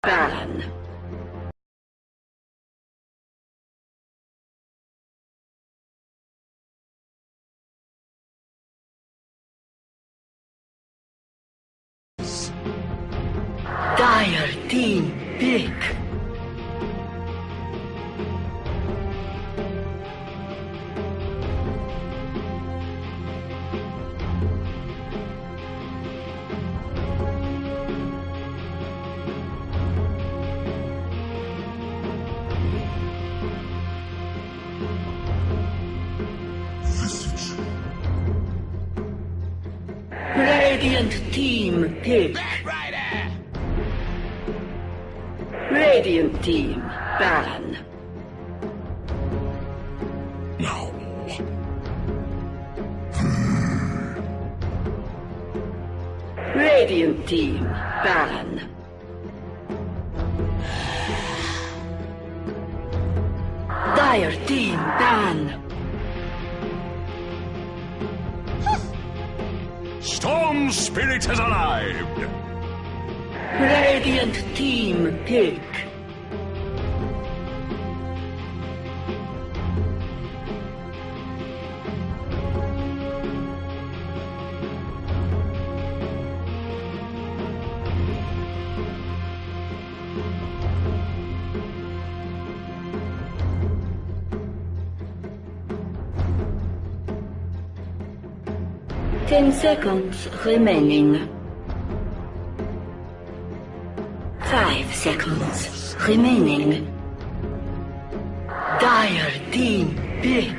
ban. Dire team pick. Radiant team pick. Radiant team ban. No. Radiant team ban. Dire team ban. Storm Spirit has arrived! Radiant team pick. Ten seconds remaining. 5 seconds remaining. Dire team pick.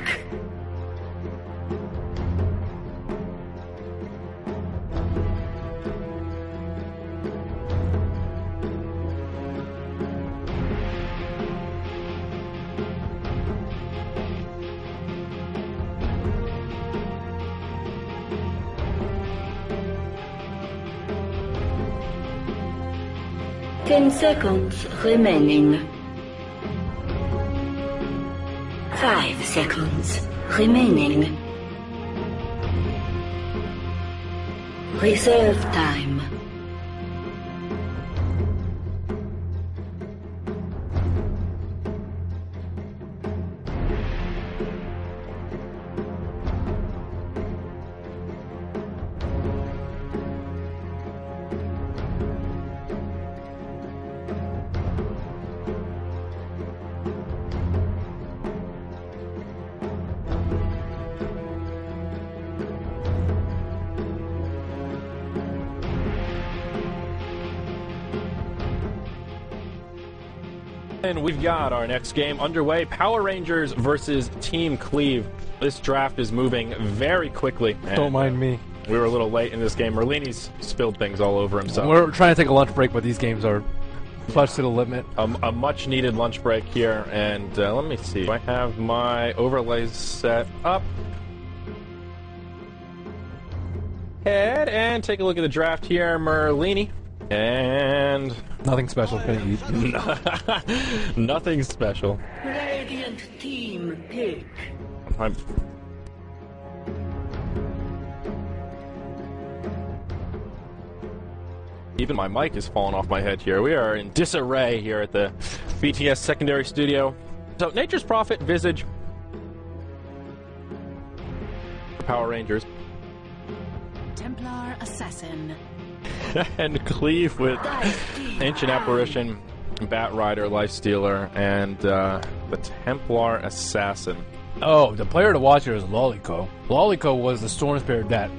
Ten seconds remaining. 5 seconds remaining. Reserve time. And we've got our next game underway, Power Rangers versus Team Cleave. This draft is moving very quickly. Don't mind me. We were a little late in this game. Merlini's spilled things all over himself. We're trying to take a lunch break, but these games are pushed to the limit. A much-needed lunch break here, and let me see. Do I have my overlays set up? Head and take a look at the draft here. Merlini. And nothing special. Gonna eat. Nothing special. Radiant team pick. Even my mic is falling off my head here. We are in disarray here at the BTS secondary studio. So, Nature's Prophet, Visage, Power Rangers, Templar Assassin, and Cleave with Ancient Apparition, Bat Rider, Lifestealer, and the Templar Assassin. Oh, the player to watch here is Lolico. Lolico was the Storm Spirit that...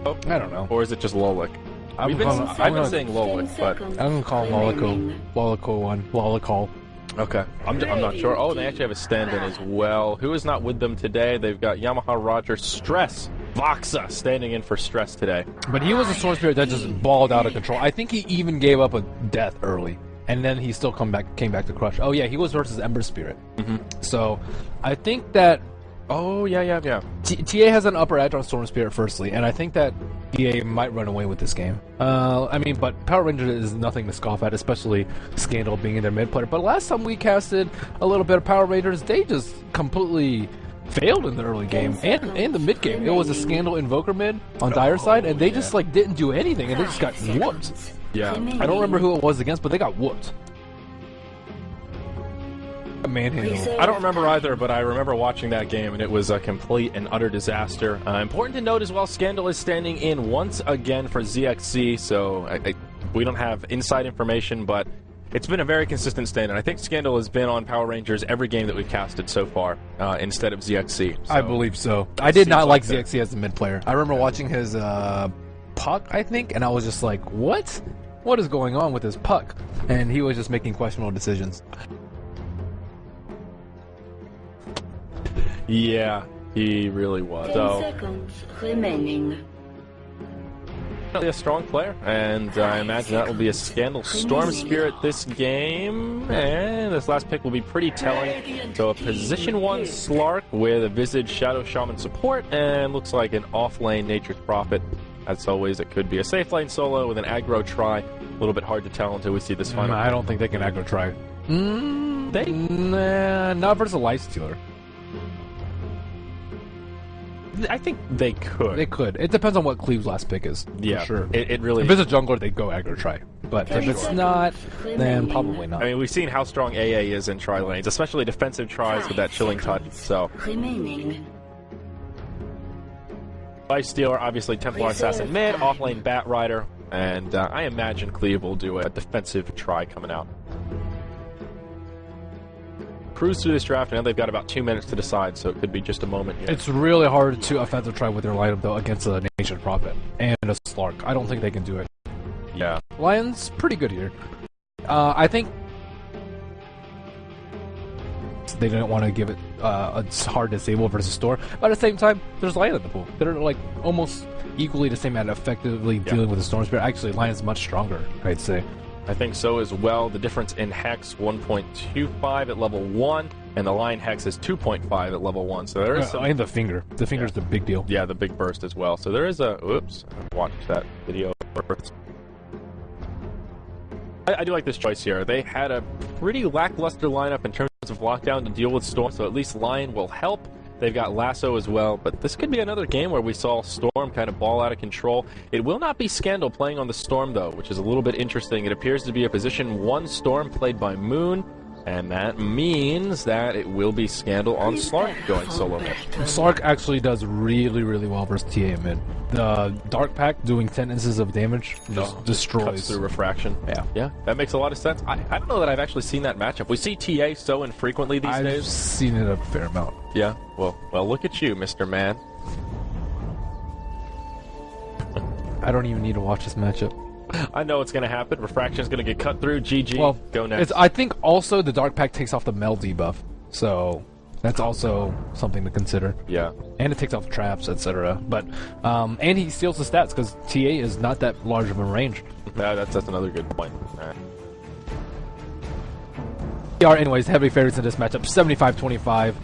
Oh, I don't know. Or is it just Lolik? I've been saying Lolik, but... I'm going to call him Lolico. Lolico 1. Lolico. Okay. I'm not sure. Oh, they actually have a stand-in as well. Who is not with them today? They've got Yamaha Roger Stress. Voxa standing in for Stress today. But he was a Storm Spirit that just balled out of control. I think he even gave up a death early. And then he still came back to crush. Oh, yeah, he was versus Ember Spirit. Mm-hmm. So, I think that... Oh, yeah. TA has an upper edge on Storm Spirit, firstly, and I think that TA might run away with this game. But Power Rangers is nothing to scoff at, especially Scandal being in their mid player. But last time we casted a little bit of Power Rangers, they just completely failed in the early game and in the mid game. It was a Scandal Invoker mid on Dire side, and they just didn't do anything, and they just got whooped. Yeah. I don't remember who it was against, but they got whooped. A manhandle. I don't remember either, but I remember watching that game, and it was a complete and utter disaster. Important to note as well, Scandal is standing in once again for ZXC, so we don't have inside information, but it's been a very consistent stand, and I think Scandal has been on Power Rangers every game that we've casted so far, instead of ZXC. So I believe so. I did not like that. ZXC as a mid player. I remember watching his puck, I think, and I was just like, what? What is going on with his puck? And he was just making questionable decisions. Yeah, he really was. 10 So, seconds remaining. definitely a strong player, and I imagine that will be a Scandal Storm Spirit this game. And this last pick will be pretty telling. So a position 1 Slark with a Visage Shadow Shaman support, and looks like an off-lane Nature's Prophet. As always, it could be a safe lane solo with an aggro try. A little bit hard to tell until we see this final. I don't think they can aggro try. Nah, not versus a Life Stealer. I think they could. They could. It depends on what Cleave's last pick is. Yeah, for sure. It really. If it's a jungler, they go aggro try. But if it's not, then probably not. I mean, we've seen how strong AA is in tri lanes, especially defensive tries with that chilling touch. So, Remaining. Life Stealer, obviously Templar Assassin mid, off lane Bat Rider, and I imagine Cleave will do a defensive try coming out. Cruise through this draft, and now they've got about 2 minutes to decide, so it could be just a moment here. It's really hard to offensive try with their lineup, though, against a Nature's Prophet and a Slark. I don't think they can do it. Yeah. Lion's pretty good here. I think they didn't want to give it a hard disable versus Storm, but at the same time, there's Lion in the pool. They're like almost equally the same at effectively dealing with the Storm Spirit. Actually, Lion's much stronger, I'd say. I think so as well. The difference in Hex, 1.25 at level 1, and the Lion Hex is 2.5 at level 1. So there is some... And the finger. The finger's the big deal. Yeah, the big burst as well. So there is a... Oops. I watched that video first. I do like this choice here. They had a pretty lackluster lineup in terms of lockdown to deal with Storm, so at least Lion will help. They've got Lasso as well, but this could be another game where we saw Storm kind of ball out of control. It will not be Scandal playing on the Storm, though, which is a little bit interesting. It appears to be a position 1 Storm played by Moon, and that means that it will be Scandal on Slark going solo mid. Slark actually does really, really well versus TA mid. The Dark Pack doing 10 instances of damage just destroys. Cuts through refraction. Yeah, that makes a lot of sense. I don't know that I've actually seen that matchup. We see TA so infrequently these days. I've seen it a fair amount. Yeah, well, look at you, Mr. Man. I don't even need to watch this matchup. I know it's going to happen. Refraction's going to get cut through. GG. Well, go next. I think also the Dark Pack takes off the Mel debuff, so that's also something to consider. Yeah. And it takes off traps, etc. But and he steals the stats because TA is not that large of a range. That's another good point. We are, anyways, heavy favorites in this matchup, 75-25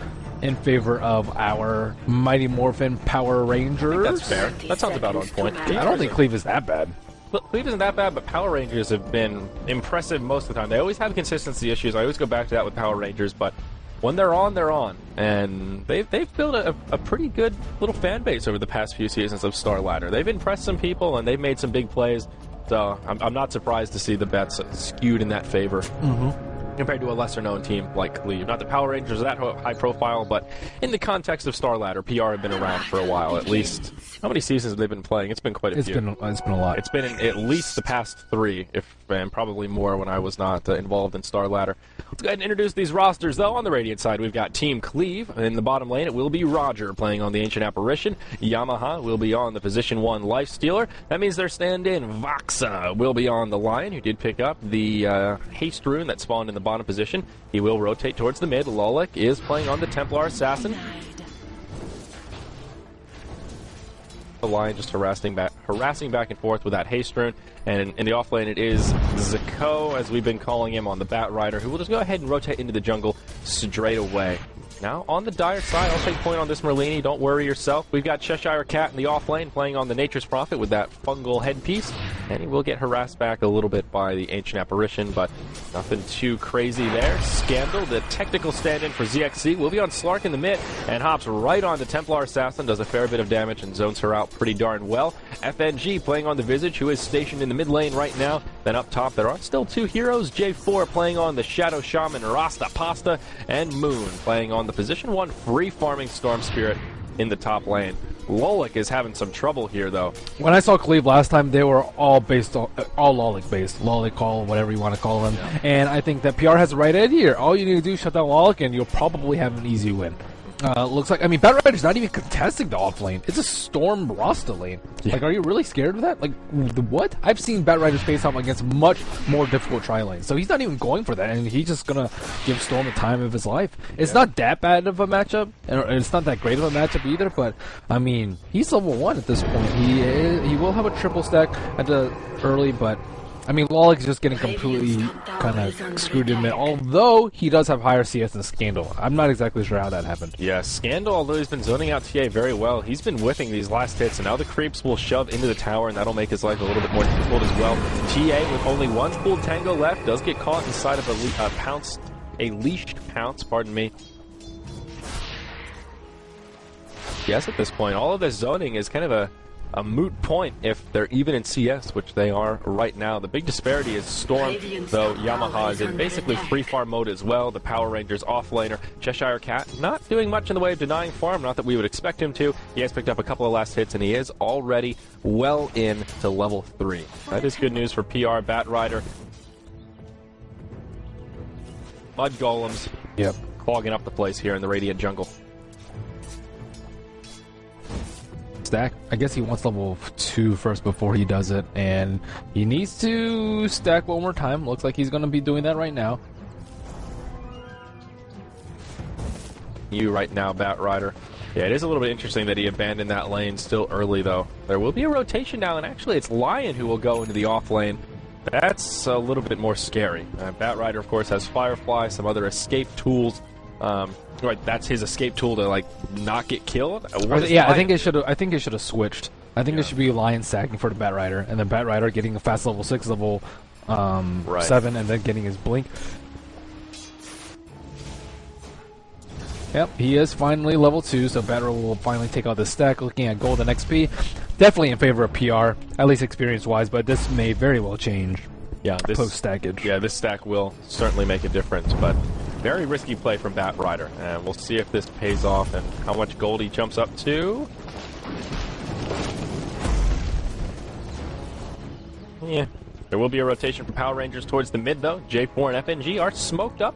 in favor of our Mighty Morphin Power Rangers. That's fair. That sounds about on point. I don't think Cleave is that bad. Cleave isn't that bad, but Power Rangers have been impressive most of the time. They always have consistency issues. I always go back to that with Power Rangers, but when they're on, they're on. And they've built a pretty good little fan base over the past few seasons of StarLadder. They've impressed some people, and they've made some big plays. So I'm not surprised to see the bets skewed in that favor. Compared to a lesser-known team like Cleave. Not that Power Rangers are that high profile, but in the context of StarLadder, PR have been around for a while, at least. How many seasons have they been playing? It's been quite a few. It's been a lot. It's been in at least the past 3, and probably more when I was not involved in StarLadder. Let's go ahead and introduce these rosters, though. On the Radiant side, we've got Team Cleave. In the bottom lane, it will be Roger playing on the Ancient Apparition. Yamaha will be on the Position 1 Life Stealer. That means their stand-in, Voxa, will be on the Lion, who did pick up the Haste Rune that spawned in the bottom position. He will rotate towards the mid. Lolik is playing on the Templar Assassin. The Lion just harassing back and forth with that Haste Rune. And in the off lane, it is Zako, as we've been calling him, on the Bat Rider, who will just go ahead and rotate into the jungle straight away. Now, on the Dire side, I'll take point on this Merlini. Don't worry yourself. We've got Cheshire Cat in the off lane playing on the Nature's Prophet with that fungal headpiece. And he will get harassed back a little bit by the Ancient Apparition, but nothing too crazy there. Scandal, the technical stand-in for ZXC, will be on Slark in the mid and hops right on to Templar Assassin, does a fair bit of damage and zones her out pretty darn well. FNG playing on the Visage, who is stationed in the mid lane right now. Then up top, there are still two heroes. J4 playing on the Shadow Shaman, Rasta Pasta, and Moon playing on the position 1 free farming Storm Spirit in the top lane. Lolik is having some trouble here, though. When I saw Cleave last time, they were all based on all Lolik based, Lolik call, whatever you want to call them. Yeah. And I think that PR has the right idea here. All you need to do is shut down Lolik, and you'll probably have an easy win. Looks like, I mean, Bat Rider's not even contesting the off lane. It's a Storm Rasta lane. Yeah. Like, are you really scared of that? Like, what? I've seen Bat Riders face off against much more difficult tri lanes. So he's not even going for that, and he's just gonna give Storm the time of his life. It's not that bad of a matchup, and it's not that great of a matchup either, but, I mean, he's level 1 at this point. He will have a triple stack at the early, but I mean, Lolik is just getting completely kind of screwed in mid, although he does have higher CS than Scandal. I'm not exactly sure how that happened. Yeah, Scandal, although he's been zoning out TA very well, he's been whiffing these last hits, and now the creeps will shove into the tower, and that'll make his life a little bit more difficult as well. TA, with only one full tango left, does get caught inside of a leashed pounce, pardon me. Yes, at this point, all of this zoning is kind of a moot point if they're even in CS, which they are right now. The big disparity is Storm, though Yamaha is in basically free farm mode as well. The Power Rangers offlaner, Cheshire Cat, not doing much in the way of denying farm, not that we would expect him to. He has picked up a couple of last hits, and he is already well into level 3. That is good news for PR. Bat Rider. Mud Golems. Yep. Clogging up the place here in the Radiant Jungle. Stack. I guess he wants level 2 first before he does it, and he needs to stack one more time. Looks like he's going to be doing that right now. You right now, Bat Rider. Yeah, it is a little bit interesting that he abandoned that lane still early, though. There will be a rotation now, and actually it's Lion who will go into the off lane. That's a little bit more scary. Bat Rider, of course, has Firefly, some other escape tools. Right, that's his escape tool to like not get killed. Yeah, I think it should have switched. I think it should be Lion sacking for the Bat Rider, and then Bat Rider getting a fast level 6, level 7, and then getting his blink. Yep, he is finally level 2, so Bat Rider will finally take out the stack. Looking at golden XP, definitely in favor of PR, at least experience-wise, but this may very well change. Yeah, this post-stackage. Yeah, this stack will certainly make a difference, but very risky play from Bat Rider, and we'll see if this pays off and how much gold he jumps up to. Yeah, there will be a rotation for Power Rangers towards the mid, though. J4 and FNG are smoked up,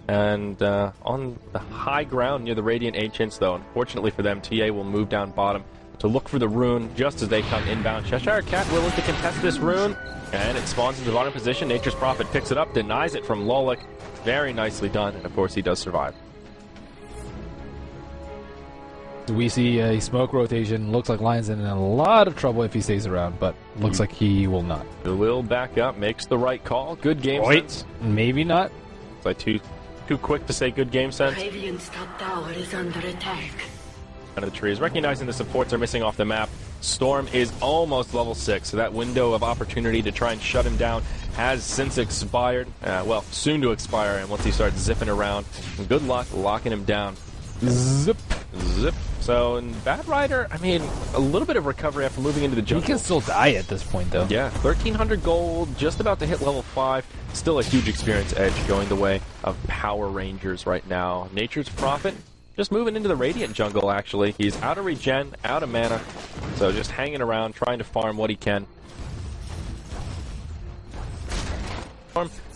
and on the high ground near the Radiant Ancients, though, unfortunately for them, TA will move down bottom to look for the rune just as they come inbound. Cheshire Cat willing to contest this rune, and it spawns in the bottom position. Nature's Prophet picks it up, denies it from Lolik. Very nicely done, and of course he does survive. We see a smoke rotation. Looks like Lion's in a lot of trouble if he stays around, but looks like he will not. He will back up, makes the right call. Good game sense. Maybe not. It's like too quick to say good game sense. Radiant's top tower is under attack. Under the trees, recognizing the supports are missing off the map. Storm is almost level 6, so that window of opportunity to try and shut him down has since expired. Well, soon to expire, and once he starts zipping around, good luck locking him down. Zip. Zip. So, in Bat Rider, I mean, a little bit of recovery after moving into the jungle. He can still die at this point, though. Yeah, 1,300 gold, just about to hit level 5. Still a huge experience edge going the way of Power Rangers right now. Nature's Prophet just moving into the Radiant jungle, actually. He's out of regen, out of mana, so just hanging around, trying to farm what he can.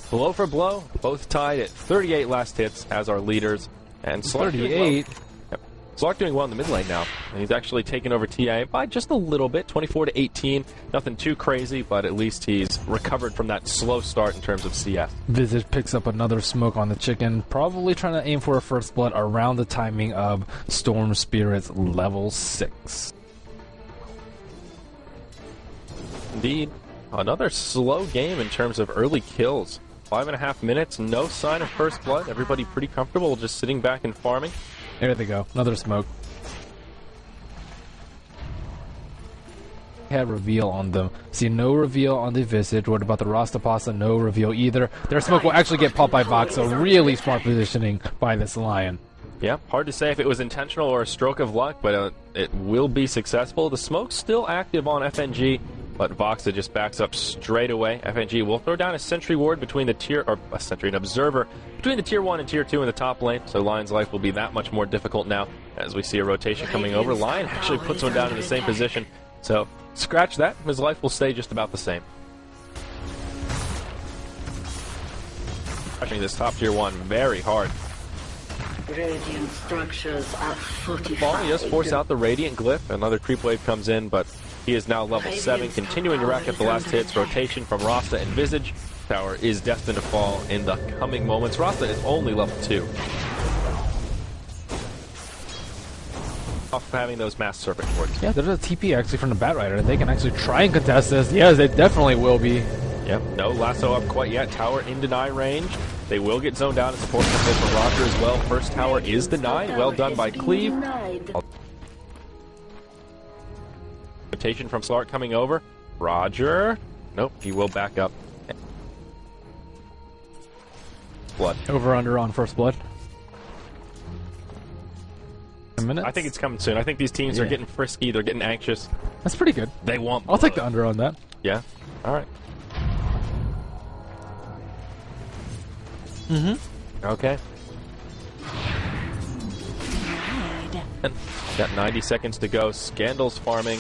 Blow for blow, both tied at 38 last hits as our leaders. And Slark 38. Yep. Slark doing well in the mid lane now. And he's actually taken over TA by just a little bit, 24-18. Nothing too crazy, but at least he's recovered from that slow start in terms of CS. Visit picks up another smoke on the chicken, probably trying to aim for a first blood around the timing of Storm Spirit's level 6. Indeed. Another slow game in terms of early kills. 5.5 minutes, no sign of first blood. Everybody pretty comfortable just sitting back and farming. There they go. Another smoke. Had reveal on them. See, no reveal on the Visage. What about the Rastapasa? No reveal either. Their smoke will actually get popped by Vox, so really smart positioning by this Lion. Yeah, hard to say if it was intentional or a stroke of luck, but it will be successful. The smoke's still active on FNG. but Voxa just backs up straight away. FNG will throw down a sentry ward between the tier, or a sentry, an observer, between the tier 1 and tier 2 in the top lane, so Lion's life will be that much more difficult now as we see a rotation coming over. Lion actually puts one down in the same position, so scratch that, his life will stay just about the same. Pushing this top tier 1 very hard. Radiant structures are fortified. Ball, he does force out the Radiant Glyph. Another creep wave comes in, but he is now level 7, continuing to rack up the last hits. Rotation from Rasta and Visage. Tower is destined to fall in the coming moments. Rasta is only level 2. Off having those Mass Serpent wards. Yeah, there's a TP actually from the Batrider, and they can actually try and contest this. Yes, they definitely will be. Yep, no lasso up quite yet. Tower in deny range. They will get zoned down and support comes in from Roger as well. First tower is denied. Well done by Cleave. Rotation from Slark coming over. Roger. Nope, he will back up. Blood. Over under on first blood. A minute. I think it's coming soon. I think these teams are getting frisky. They're getting anxious. That's pretty good. They want I'll take the under on that. Yeah? Alright. Okay. And got 90 seconds to go. Scandal's farming.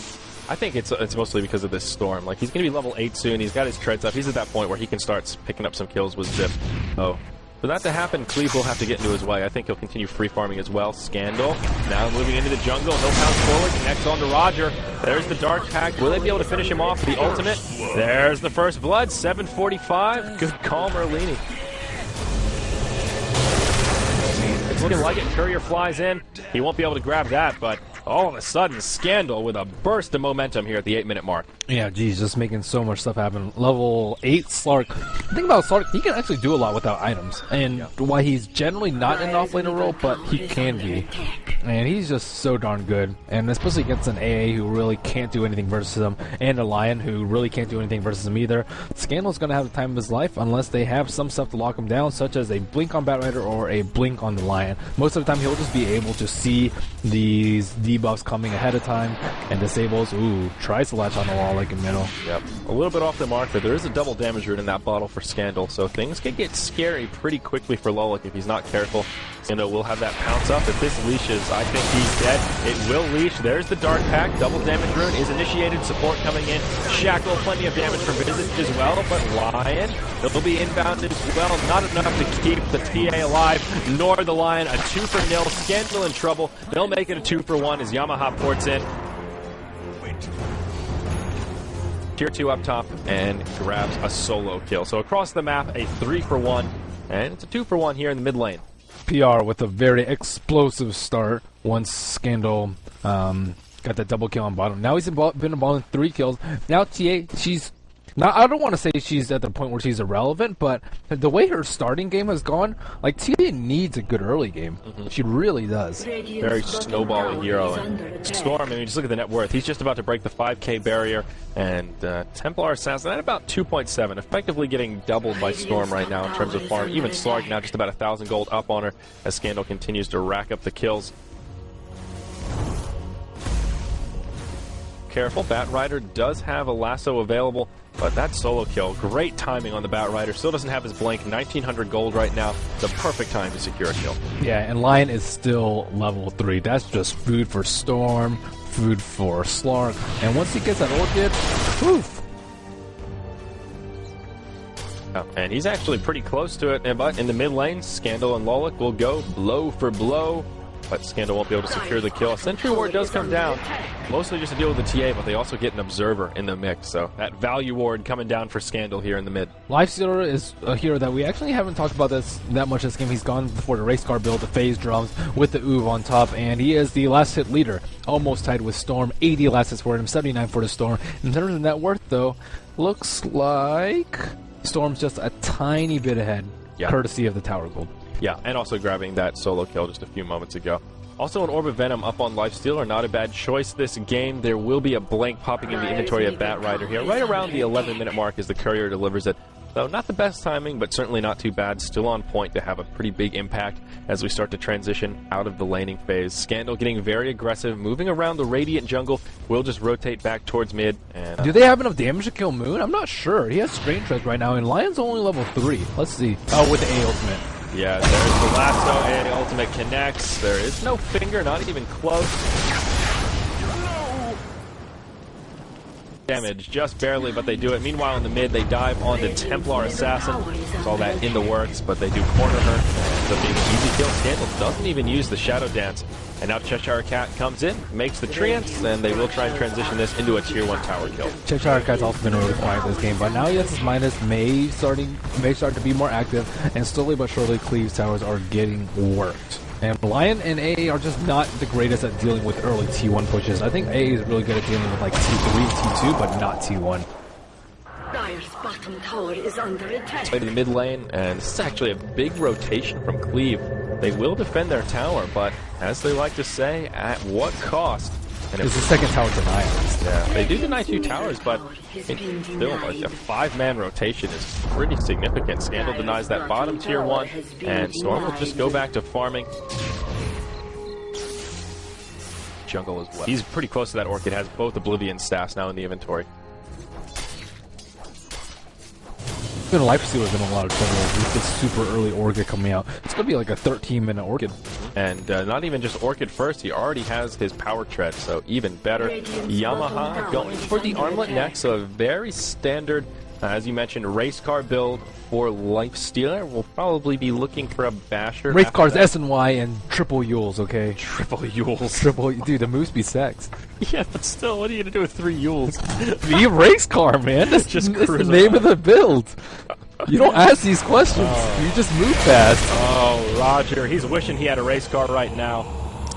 I think it's mostly because of this storm. Like, he's going to be level 8 soon. He's got his treads up. He's at that point where he can start picking up some kills with Zip. Oh. For that to happen, Cleave will have to get into his way. I think he'll continue free farming as well. Scandal now moving into the jungle. He'll pounce forward. Connects on to Roger. There's the Dark Pact. Will they be able to finish him off with the ultimate? There's the first blood. 7:45. Good call, Merlini. It's looking like it. Courier flies in. He won't be able to grab that, but all of a sudden, Scandal with a burst of momentum here at the 8-minute mark. Yeah, geez, just making so much stuff happen. Level 8 Slark. The thing about Slark, he can actually do a lot without items. And why he's generally not in an off-laner role, but he can be. And he's just so darn good. And especially against an AA who really can't do anything versus him, and a Lion who really can't do anything versus him either. Scandal's going to have the time of his life unless they have some stuff to lock him down, such as a blink on Batrider or a blink on the Lion. Most of the time, he'll just be able to see these debuffs coming ahead of time and disables. Ooh, tries to latch on the wall like in middle. Yep. A little bit off the mark, but there is a double damage rune in that bottle for Scandal, so things can get scary pretty quickly for Lolik if he's not careful. Scandal will have that pounce up. If this leashes, I think he's dead. It will leash. There's the Dark Pact. Double damage rune is initiated. Support coming in. Shackle, plenty of damage from Visage as well, but Lion, he'll be inbound as well. Not enough to keep the TA alive, nor the Lion. A 2-for-0. Scandal in trouble. They'll make it a 2-for-1 as Yamaha ports in. Tier 2 up top and grabs a solo kill. So across the map, a 3-for-1, and it's a 2-for-1 here in the mid lane. PR with a very explosive start once Scandal got that double kill on bottom. Now he's been involved in 3 kills. Now TA, she's... Now, I don't want to say she's at the point where she's irrelevant, but the way her starting game has gone, like, TA needs a good early game. She really does. Very snowball hero. And Storm, I mean, just look at the net worth. He's just about to break the 5K barrier, and Templar Assassin at about 2.7, effectively getting doubled by Storm right now in terms of farm. Even Slark now just about 1,000 gold up on her as Scandal continues to rack up the kills. Careful, Batrider does have a lasso available, but that solo kill, great timing on the Batrider. Still doesn't have his blink, 1,900 gold right now. The perfect time to secure a kill. Yeah, and Lion is still level 3. That's just food for Storm, food for Slark, and once he gets that Orchid, poof! Oh, and he's actually pretty close to it, but in the mid lane, Scandal and Lolik will go blow for blow. But Scandal won't be able to secure the kill. A Sentry Ward does come down, mostly just to deal with the TA, but they also get an Observer in the mix. So that Value Ward coming down for Scandal here in the mid. Lifestealer is a hero that we actually haven't talked about that much this game. He's gone for the race car build, the phase drums, with the Oov on top, and he is the last hit leader. Almost tied with Storm. 80 last hits for him, 79 for the Storm. In terms of net worth, though, looks like Storm's just a tiny bit ahead, courtesy of the Tower Gold. Yeah, and also grabbing that solo kill just a few moments ago. Also, an Orb of Venom up on Lifestealer, not a bad choice this game. There will be a blank popping in the inventory of Batrider here, right around the 11-minute mark as the Courier delivers it. So not the best timing, but certainly not too bad. Still on point to have a pretty big impact as we start to transition out of the laning phase. Scandal getting very aggressive, moving around the Radiant jungle. We'll just rotate back towards mid. And do they have enough damage to kill Moon? I'm not sure. He has Strain Trek right now, and Lion's only level 3. Let's see. Oh, with the A ultimate. yeah, there's the lasso, and ultimate connects. There is no finger, not even close. Damage, just barely, but they do it. Meanwhile, in the mid, they dive onto Templar Assassin. Saw that in the works, but they do corner her. So being an easy kill, Scandal doesn't even use the Shadow Dance. And now Cheshire Cat comes in, makes the treants, and they will try and transition this into a tier 1 tower kill. Cheshire Cat's also been really quiet this game, but now yes, minus may start to be more active, and slowly but surely Cleave's towers are getting worked. And Lion and AA are just not the greatest at dealing with early T1 pushes. I think AA is really good at dealing with like T3 and T2, but not T1. Dire's bottom tower is under attack. Play to the mid lane, and this is actually a big rotation from Cleave. They will defend their tower, but as they like to say, at what cost? And It's the second tower denial. yeah, they do deny 2 towers, but still, like a 5-man rotation is pretty significant. Scandal denies that bottom tier 1, and Storm will just go back to farming. Jungle as well. He's pretty close to that Orchid, has both Oblivion staffs now in the inventory. Even Lifestealer's in a lot of trouble with this super early Orchid coming out. It's going to be like a 13-minute Orchid. And not even just Orchid first, he already has his Power Tread, so even better. Yamaha going for the Armlet next, so a very standard, as you mentioned, race car build for Lifestealer. We'll probably be looking for a Basher. Race cars S and Y and triple Yules, okay? Triple Yules. Triple, dude, the moves be sex. Yeah, but still, what are you going to do with 3 Yules? Be a race car, man. That's Just it's the cruise name around. of the build. You don't ask these questions. You just move fast. Oh, Roger, he's wishing he had a race car right now.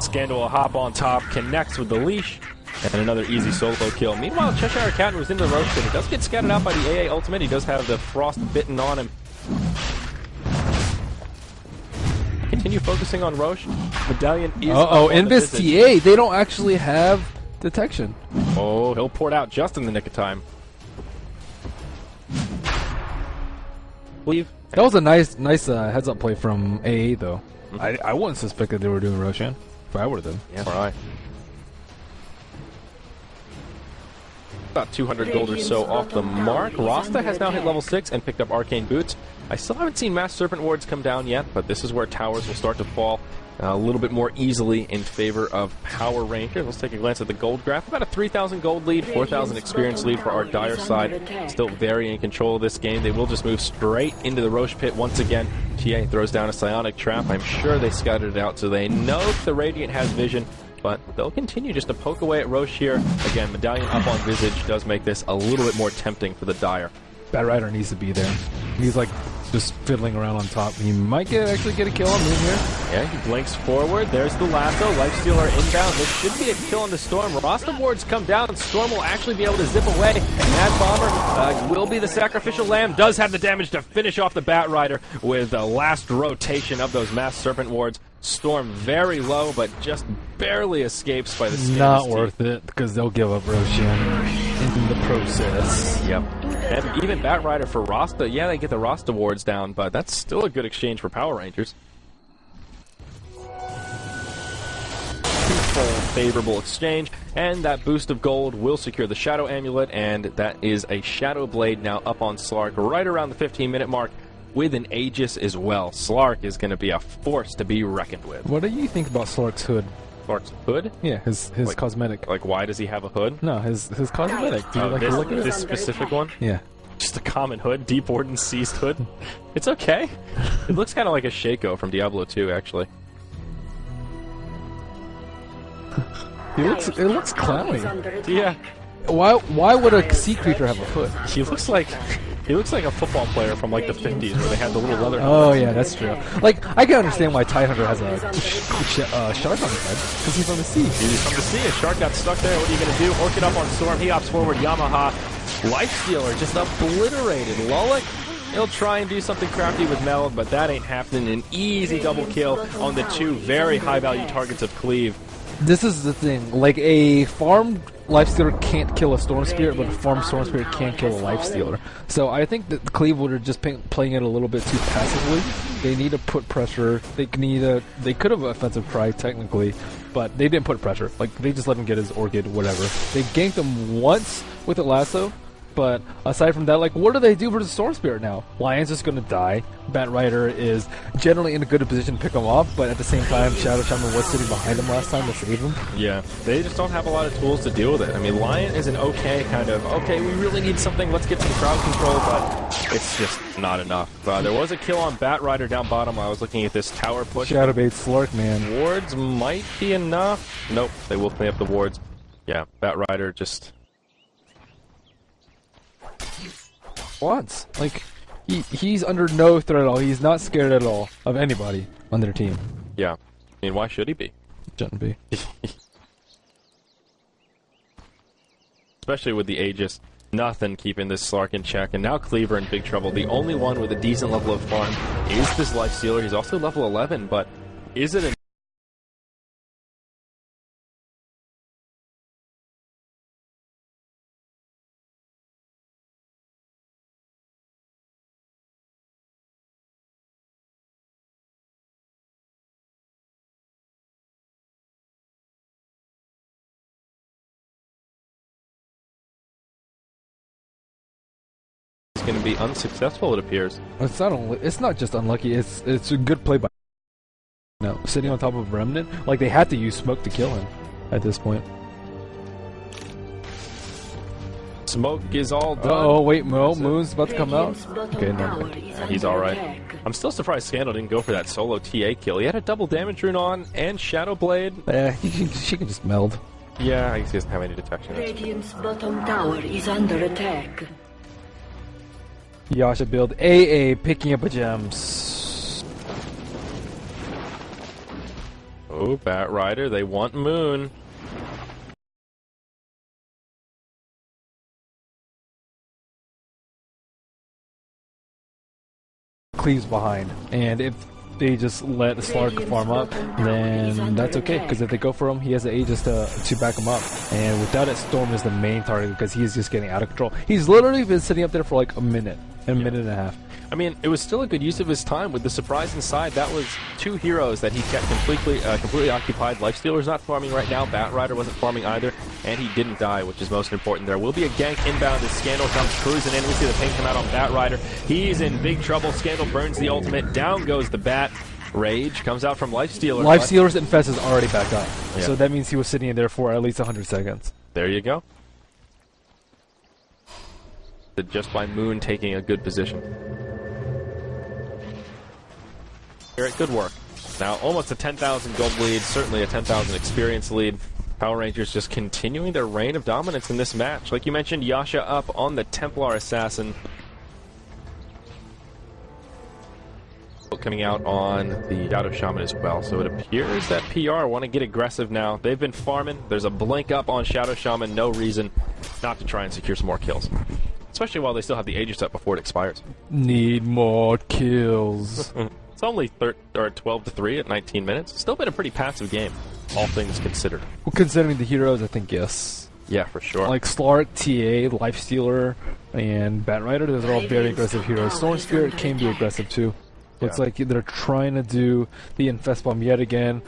Scandal will hop on top, connects with the leash, and another easy solo kill. Meanwhile, Cheshire Cat moves into the roast pit. He does get scattered out by the AA ultimate. He does have the frost bitten on him. Continue focusing on Roche. Medallion is up on the Invis Visage. TA, they don't actually have detection. Oh, he'll pour it out just in the nick of time. Leave. That was a nice heads up play from AA though. I wouldn't suspect that they were doing Roshan if I were them. Yeah, right. About 200 gold or so off the mark. Rasta has now hit level 6 and picked up Arcane Boots. I still haven't seen Mass Serpent Wards come down yet, but this is where towers will start to fall a little bit more easily in favor of Power Rangers. Let's take a glance at the gold graph. About a 3,000 gold lead, 4,000 experience lead for our Dire side. Still very in control of this game. They will just move straight into the Roche pit once again. TA throws down a Psionic Trap. I'm sure they scouted it out, so they know the Radiant has vision. But they'll continue just to poke away at Roche here. Again, Medallion up on Visage does make this a little bit more tempting for the Dire. Bad Rider needs to be there. He's like just fiddling around on top. He might actually get a kill on Moon here. Yeah, he blinks forward. There's the lasso. Lifestealer inbound. This should be a kill on the Storm. Rasta wards come down. Storm will actually be able to zip away. Mad Bomber will be the sacrificial lamb. Does have the damage to finish off the Bat Rider with the last rotation of those Mass Serpent wards. Storm very low, but just barely escapes by the skin Not of his worth it because they'll give up Roshan in the process. teeth. Yep. And even Bat Rider for Rasta, yeah, they get the Rasta wards down, but that's still a good exchange for Power Rangers. Favorable exchange, and that boost of gold will secure the Shadow Amulet, and that is a Shadow Blade now up on Slark right around the 15-minute mark with an Aegis as well. Slark is going to be a force to be reckoned with. What do you think about Slark's hood? Slark's hood? Yeah, his Like- cosmetic. Like, why does he have a hood? No, his cosmetic. Do you like to look at it? This specific one? Yeah. Just a common hood, Deep Warden seized hood. It's okay. It looks kind of like a Shaco from Diablo 2, actually. It looks clowny. Yeah. Why would a sea creature have a hood? He looks like a football player from like the 50s where they had the little leather. Oh yeah, that's true. Like I can understand why Tidehunter has a shark on his head because he's on the sea. He's from the sea. A shark got stuck there. What are you going to do? Orchid up on Storm. He opts forward. Yamaha. Lifestealer just obliterated. Lulek. He'll try and do something crafty with Meld, but that ain't happening. An easy double kill on the two very high value targets of Cleave. This is the thing. Like a farm Lifestealer can't kill a Storm Spirit, but a farm Storm Spirit can kill a Lifestealer. So I think that Cleave are just playing it a little bit too passively. They need to put pressure. They could have offensive pry technically, but they didn't put pressure. Like, they just let him get his Orchid, whatever. They ganked him once with a lasso, but aside from that, like, what do they do versus Storm Spirit now? Lion's just gonna die. Bat Rider is generally in a good position to pick him off, but at the same time, Shadow Shaman was sitting behind him last time to save him. Yeah, they just don't have a lot of tools to deal with it. I mean, Lion is an okay kind of, okay, we really need something, let's get some crowd control, but it's just not enough. There was a kill on Bat Rider down bottom. I was looking at this tower push. Shadowbait Slark, man. Wards might be enough. Nope, they will clean up the wards. Yeah, Bat Rider just... once. Like, he's under no threat at all. He's not scared at all of anybody on their team. Yeah. I mean, why should he be? Shouldn't be. Especially with the Aegis. Nothing keeping this Slark in check. And now Cleaver in big trouble. The only one with a decent level of farm is this Lifestealer. He's also level 11, but is it going to be unsuccessful, it appears. It's not just unlucky, it's a good play by sitting on top of Remnant. Like, they had to use smoke to kill him at this point. Smoke is all done. Oh wait, Moon's about to come out. Okay, no. Yeah, he's alright. I'm still surprised Scandal didn't go for that solo TA kill. He had a double damage rune on and Shadow Blade. She can just meld. Yeah, I guess he doesn't have any detection. Radiant's bottom tower is under attack. Yasha build AA, picking up a gems. Oh, Bat Rider, they want Moon. Cleave's behind, and if they just let Slark farm up, then that's okay, because if they go for him, he has the Aegis to back him up. And without it, Storm is the main target because he's just getting out of control. He's literally been sitting up there for like a minute and a half. I mean, it was still a good use of his time with the surprise inside. That was two heroes that he kept completely occupied. Lifestealer's not farming right now. Bat Rider wasn't farming either, and he didn't die, which is most important. There will be a gank inbound as Scandal comes cruising in. We see the ping come out on Bat Rider. He's in big trouble. Scandal burns the ultimate. Down goes the Bat. Rage comes out from Lifestealer. Lifestealer's Infest is already back up, yeah. So that means he was sitting in there for at least 100 seconds. There you go. Just by Moon taking a good position. Alright, good work. Now, almost a 10,000 gold lead, certainly a 10,000 experience lead. Power Rangers just continuing their reign of dominance in this match. Like you mentioned, Yasha up on the Templar Assassin. Coming out on the Shadow Shaman as well. So it appears that PR want to get aggressive now. They've been farming. There's a blink up on Shadow Shaman. No reason not to try and secure some more kills. Especially while they still have the Aegis up before it expires. Need more kills. It's only 12-3 at 19 minutes. Still been a pretty passive game, all things considered. Well, considering the heroes, I think yes. Yeah, for sure. Like Slark, TA, Lifestealer, and Bat Rider, those are all very aggressive heroes. Storm Spirit can be aggressive too. Looks like they're trying to do the Infest Bomb yet again.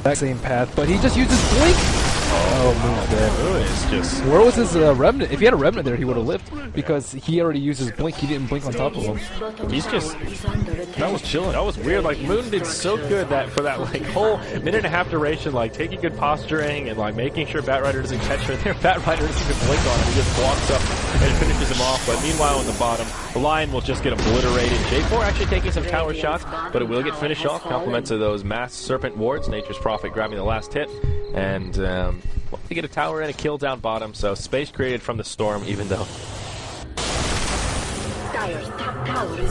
That same path, but he just uses Blink! Oh, Moon's dead. Moon is just... Where was his Remnant? If he had a Remnant there, he would have lived. Because he already used his Blink. He didn't blink on top of him. He's just... That was chilling. That was weird. Like, Moon did so good that for that, like, whole minute and a half duration, like, taking good posturing and, like, making sure Bat Rider doesn't catch her there. Bat Rider doesn't even blink on him. He just walks up and finishes him off. But meanwhile, on the bottom, the Lion will just get obliterated. J4 actually taking some tower shots, but it will get finished off. Compliments of those mass Serpent wards. Nature's Prophet grabbing the last hit. And, to get a tower and a kill down bottom, so space created from the storm, even though...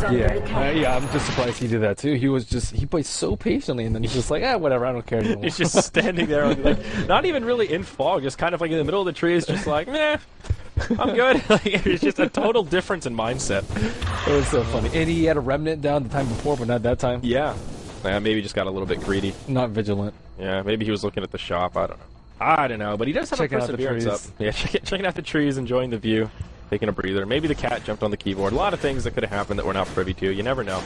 Yeah, I'm just surprised he did that too. He played so patiently, and then he's just like, whatever, I don't care anymore. He's just standing there, like, not even really in fog, just kind of like in the middle of the trees, just like, meh, I'm good. Like, it's just a total difference in mindset. It was so funny. And he had a Remnant down the time before, but not that time. Yeah. Maybe just got a little bit greedy. Not vigilant. Yeah, maybe he was looking at the shop. I don't know. But he does have Checking a out the perseverance up. trees. Yeah, checking out the trees, enjoying the view, taking a breather. Maybe the cat jumped on the keyboard. A lot of things that could have happened that we're not privy to. You never know.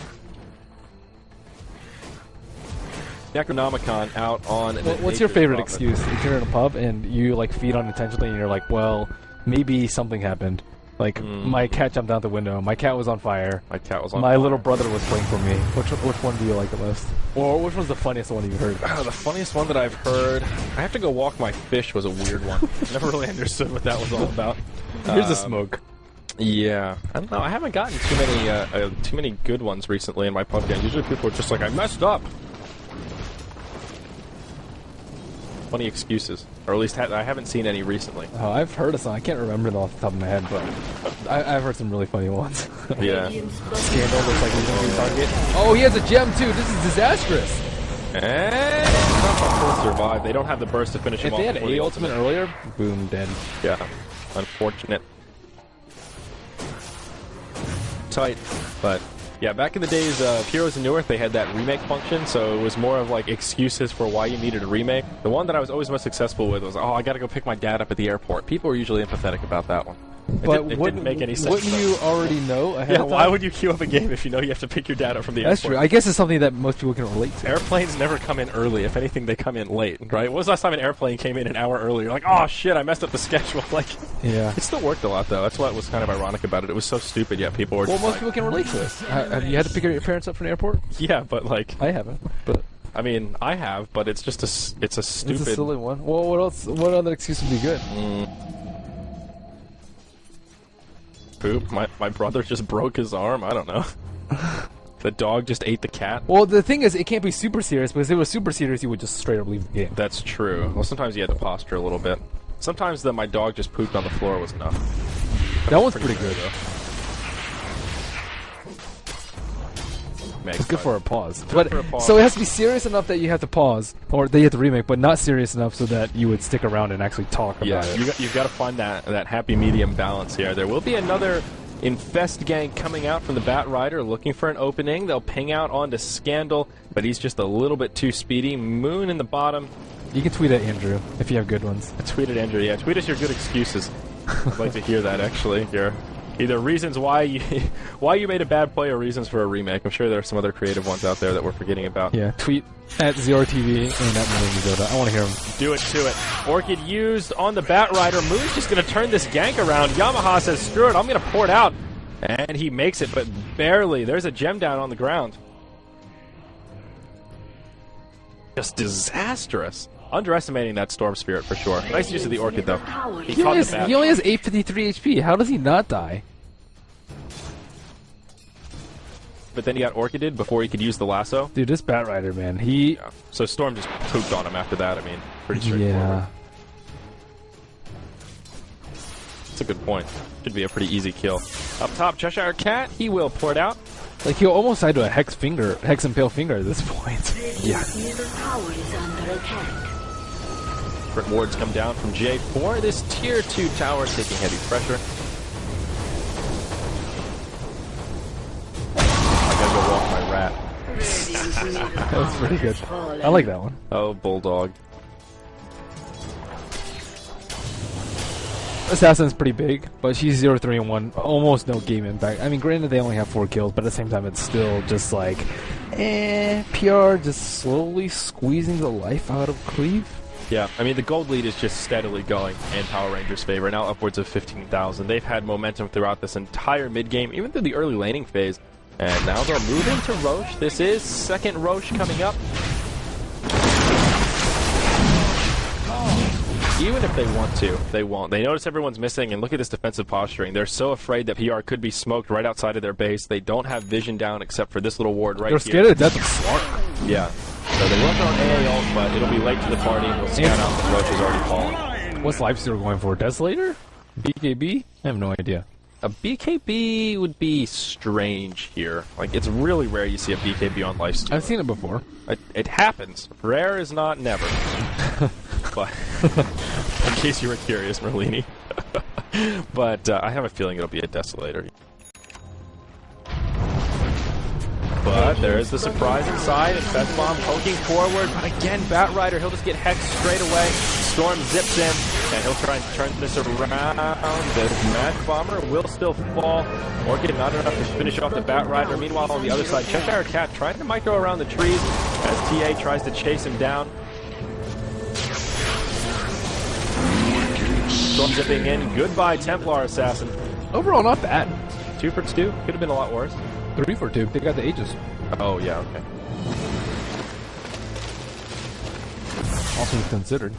Necronomicon out on. What's your favorite excuse? If you're in a pub and you like feed unintentionally and you're like, well, maybe something happened. Like my cat jumped out the window. My cat was on fire. My cat was on My fire. little brother was playing for me. Which one do you like the most? Or which one's the funniest one you've heard? The funniest one that I've heard. I have to go walk my fish was a weird one. Never really understood what that was all about. Here's the smoke. Yeah, I don't know. I haven't gotten too many good ones recently in my pub game. Usually people are just like, I messed up. Funny excuses, or at least I haven't seen any recently. Oh, I've heard of some. I can't remember them off the top of my head, but I've heard some really funny ones. Yeah. Scandal looks like he's going to target. Oh, he has a gem too. This is disastrous. And not full survive. They don't have the burst to finish him off. If they had A ultimate earlier, boom, dead. Yeah, unfortunate. Tight, but yeah, back in the days of Heroes of Newerth, they had that remake function, so it was more of like excuses for why you needed a remake. The one that I was always most successful with was, oh, I gotta go pick my dad up at the airport. People were usually empathetic about that one. But it didn't make any sense. Wouldn't you already know ahead Yeah, of time? why would you queue up a game if you know you have to pick your dad up from the That's airport? true. I guess it's something that most people can relate to. Airplanes never come in early. If anything, they come in late, right? When was the last time an airplane came in an hour early? You're like, oh shit, I messed up the schedule. Like, Yeah. it still worked a lot though. That's what was kind of ironic about it. It was so stupid, yet people were. Well, just most like, people can relate to it. Have you had to pick your parents up from the airport? yeah, but like, I haven't, but I mean, I have, but it's just it's a stupid. it's a silly one. Well, what else? What other excuse would be good? Poop. My brother just broke his arm. I don't know. The dog just ate the cat. Well, the thing is, it can't be super serious, because if it was super serious, you would just straight up leave the game. That's true. Well, sometimes you had to posture a little bit. Sometimes my dog just pooped on the floor was enough. That one's pretty good, though. Makes It's good fun. for a pause. Good for a pause. So it has to be serious enough that you have to pause, or that you have to remake, but not serious enough so that you would stick around and actually talk Yeah, about it. you've got to find that happy medium balance here. There will be another Infest gang coming out from the Bat Rider looking for an opening. They'll ping out onto Scandal, but he's just a little bit too speedy. Moon in the bottom. You can tweet at Andrew if you have good ones. Tweet at Andrew. Yeah, tweet us your good excuses. I'd like to hear that, actually. Your either reasons why you made a bad play or reasons for a remake. I'm sure there are some other creative ones out there that we're forgetting about. Yeah, tweet at ZeroTV and at Dota. I want to hear them. Do it to it. Orchid used on the Bat Rider. Moon's just going to turn this gank around. Yamaha says, screw it, I'm going to pour it out. And he makes it, but barely. There's a gem down on the ground. Just disastrous. Underestimating that Storm Spirit for sure. Nice use of the Orchid, though. He He caught only, the bat. he only has 853 HP. How does he not die? But then he got Orchided before he could use the lasso. Dude, this Bat Rider, man. He... Yeah. So Storm just pooped on him after that. I mean, pretty straightforward. Yeah. That's a good point. Should be a pretty easy kill. Up top, Cheshire Cat. He will pour it out. Like, he almost died to a Hex Impale Finger at this point. Yeah. Middle tower is under attack. Different wards come down from J4. This tier 2 tower taking heavy pressure. I gotta go walk my rat. That was pretty good. I like that one. Oh, Bulldog. Assassin's pretty big, but she's 0-3-1. Almost no game impact. I mean, granted, they only have 4 kills, but at the same time, it's still just like, PR just slowly squeezing the life out of Cleave. Yeah, I mean, the gold lead is just steadily going in Power Rangers' favor, now upwards of 15,000. They've had momentum throughout this entire mid-game, even through the early laning phase. And now they'll move into Roche. This is second Roche coming up. Even if they want to, they won't. They notice everyone's missing, and look at this defensive posturing. They're so afraid that PR could be smoked right outside of their base. They don't have vision down except for this little ward right They're here. scared of death of Slark. Yeah. So they will throw an AA ult, but it'll be late to the party, and we'll scan out that Roche is already fallen. What's Lifesteal going for? Desolator? BKB? I have no idea. A BKB would be strange here. Like, it's really rare you see a BKB on Lifesteal. I've seen it before. It happens. Rare is not never. But in case you were curious, Merlini. But I have a feeling it'll be a Desolator. But there's the surprise inside, and Fest Bomb poking forward. But again, Batrider, he'll just get hexed straight away. Storm zips in, and he'll try and turn this around. The Magic Bomber will still fall. Orchid not enough to finish off the Batrider. Meanwhile, on the other side, Cheshire Cat trying to micro around the trees as TA tries to chase him down. Storm zipping in. Goodbye, Templar Assassin. Overall, not bad. 2 for 2. Could have been a lot worse. 3 for 2. They got the Aegis. Oh, yeah, okay. Also considered.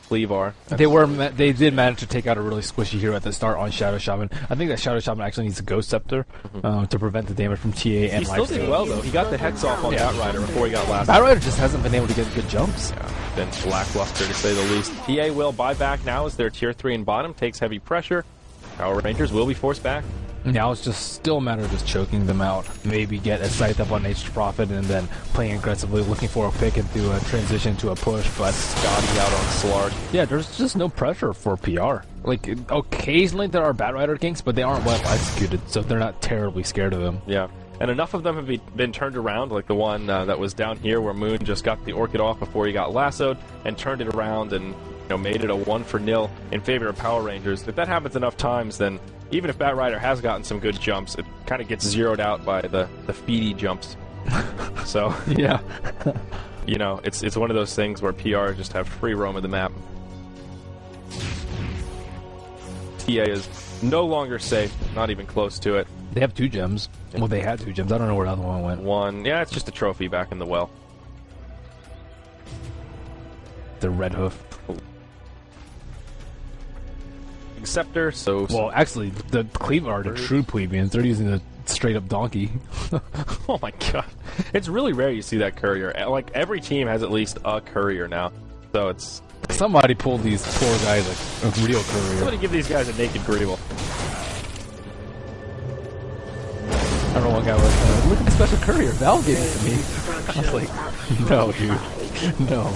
Cleave. They did manage to take out a really squishy hero at the start on Shadow Shaman. I think that Shadow Shaman actually needs a Ghost Scepter to prevent the damage from TA and he still did well though. He got the Hex off on Batrider before he got last. Batrider just hasn't been able to get good jumps. Yeah, been lackluster to say the least. TA will buy back now as their tier 3 in bottom takes heavy pressure. Power Rangers will be forced back. Now it's just still a matter of just choking them out. Maybe get a scythe up on H Profit and then playing aggressively, looking for a pick and do a transition to a push. But Scotty out on Slark. Yeah, there's just no pressure for PR. Like, occasionally there are Batrider ganks, but they aren't well executed, so they're not terribly scared of them. Yeah, and enough of them have been turned around, like the one that was down here where Moon just got the Orchid off before he got lassoed and turned it around and made it a 1-0 in favor of Power Rangers. If that happens enough times, then even if Batrider has gotten some good jumps, it kind of gets zeroed out by the feedy jumps. So yeah, it's one of those things where PR just have free roam of the map. TA is no longer safe, not even close to it. They have 2 gems. Well, they had 2 gems. I don't know where the other one went. One, yeah, it's just a trophy back in the well. The Red Hoof. Scepter, so... Well, actually, the Cleave are the true plebeians. They're using a straight-up donkey. Oh my god. It's really rare you see that courier. Like, every team has at least a courier now. So it's... Somebody pulled these poor guys like a real courier. Somebody give these guys a naked Greeble. I don't know, one guy was like, look at the special courier. Val gave it to me. I was like, no, dude. No.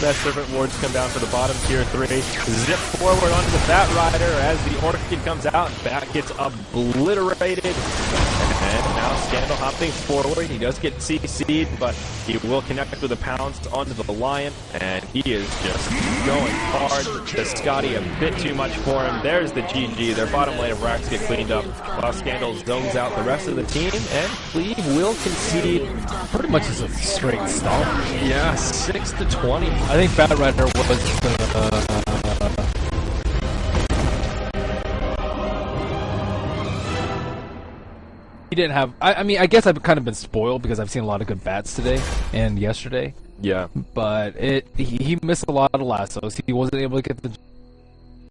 That Serpent Wards come down for the bottom tier 3. Zip forward onto the Batrider as the Orchid comes out. Bat gets obliterated. And now Scandal hopping forward. He does get CC'd, but he will connect with a pounce onto the Lion. And he is just going hard. The Scotty a bit too much for him. There's the GG. Their bottom lane of racks get cleaned up while Scandal zones out the rest of the team. And Cleave will concede. Pretty much just a straight stomp. Yeah, 6-20. I think Batrider was he didn't have... I mean, I guess I've kind of been spoiled because I've seen a lot of good bats today and yesterday. Yeah. But he missed a lot of lassos. He wasn't able to get the